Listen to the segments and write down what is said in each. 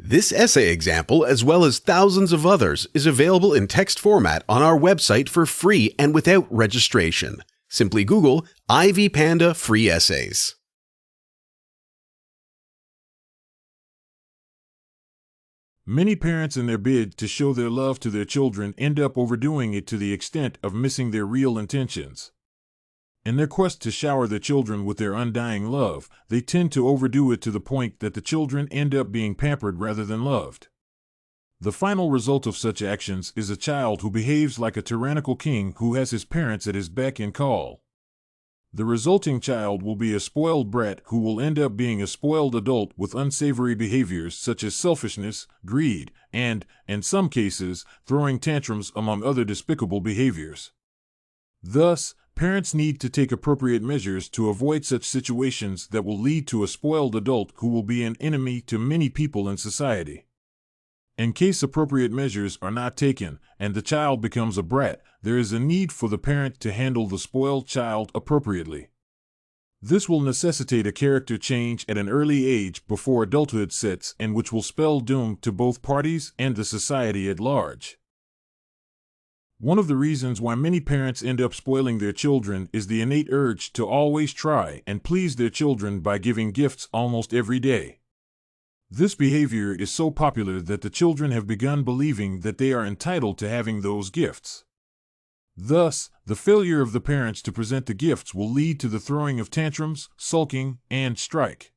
This essay example, as well as thousands of others, is available in text format on our website for free and without registration. Simply Google Ivy Panda Free Essays. Many parents in their bid to show their love to their children end up overdoing it to the extent of missing their real intentions. In their quest to shower their children with their undying love, they tend to overdo it to the point that the children end up being pampered rather than loved. The final result of such actions is a child who behaves like a tyrannical king who has his parents at his beck and call. The resulting child will be a spoiled brat who will end up being a spoiled adult with unsavory behaviors such as selfishness, greed, and, in some cases, throwing tantrums among other despicable behaviors. Thus, parents need to take appropriate measures to avoid such situations that will lead to a spoiled adult who will be an enemy to many people in society. In case appropriate measures are not taken and the child becomes a brat, there is a need for the parent to handle the spoiled child appropriately. This will necessitate a character change at an early age before adulthood sets in, which will spell doom to both parties and the society at large. One of the reasons why many parents end up spoiling their children is the innate urge to always try and please their children by giving gifts almost every day. This behavior is so popular that the children have begun believing that they are entitled to having those gifts. Thus, the failure of the parents to present the gifts will lead to the throwing of tantrums, sulking, and strike.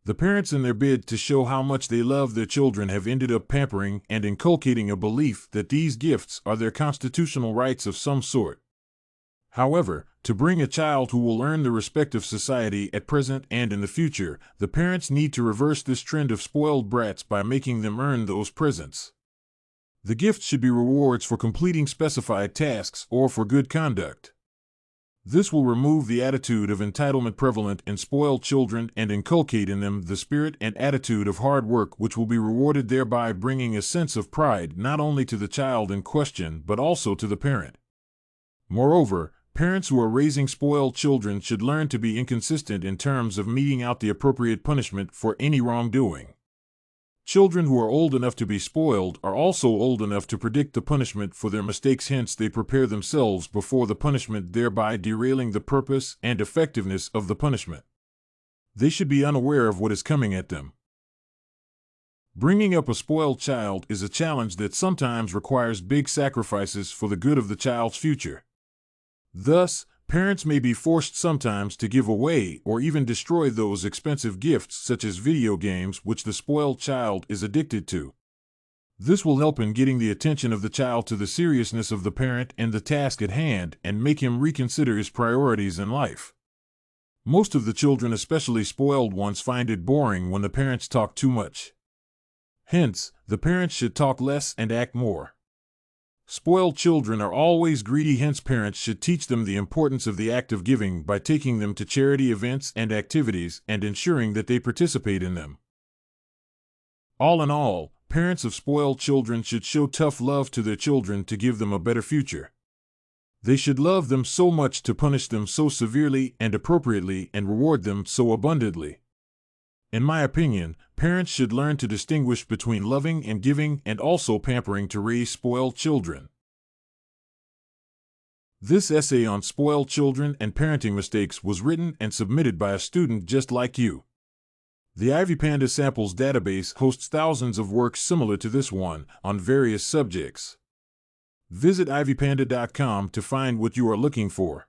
The parents in their bid to show how much they love their children have ended up pampering and inculcating a belief that these gifts are their constitutional rights of some sort. However, to bring a child who will earn the respect of society at present and in the future, the parents need to reverse this trend of spoiled brats by making them earn those presents. The gifts should be rewards for completing specified tasks or for good conduct. This will remove the attitude of entitlement prevalent in spoiled children and inculcate in them the spirit and attitude of hard work, which will be rewarded, thereby bringing a sense of pride not only to the child in question but also to the parent. Moreover, parents who are raising spoiled children should learn to be inconsistent in terms of meting out the appropriate punishment for any wrongdoing. Children who are old enough to be spoiled are also old enough to predict the punishment for their mistakes, hence they prepare themselves before the punishment, thereby derailing the purpose and effectiveness of the punishment. They should be unaware of what is coming at them. Bringing up a spoiled child is a challenge that sometimes requires big sacrifices for the good of the child's future. Thus, parents may be forced sometimes to give away or even destroy those expensive gifts such as video games which the spoiled child is addicted to. This will help in getting the attention of the child to the seriousness of the parent and the task at hand and make him reconsider his priorities in life. Most of the children, especially spoiled ones, find it boring when the parents talk too much. Hence, the parents should talk less and act more. Spoiled children are always greedy, hence parents should teach them the importance of the act of giving by taking them to charity events and activities and ensuring that they participate in them. All in all, parents of spoiled children should show tough love to their children to give them a better future. They should love them so much to punish them so severely and appropriately and reward them so abundantly. In my opinion, parents should learn to distinguish between loving and giving and also pampering to raise spoiled children. This essay on spoiled children and parenting mistakes was written and submitted by a student just like you. The Ivy Panda Samples database hosts thousands of works similar to this one on various subjects. Visit ivypanda.com to find what you are looking for.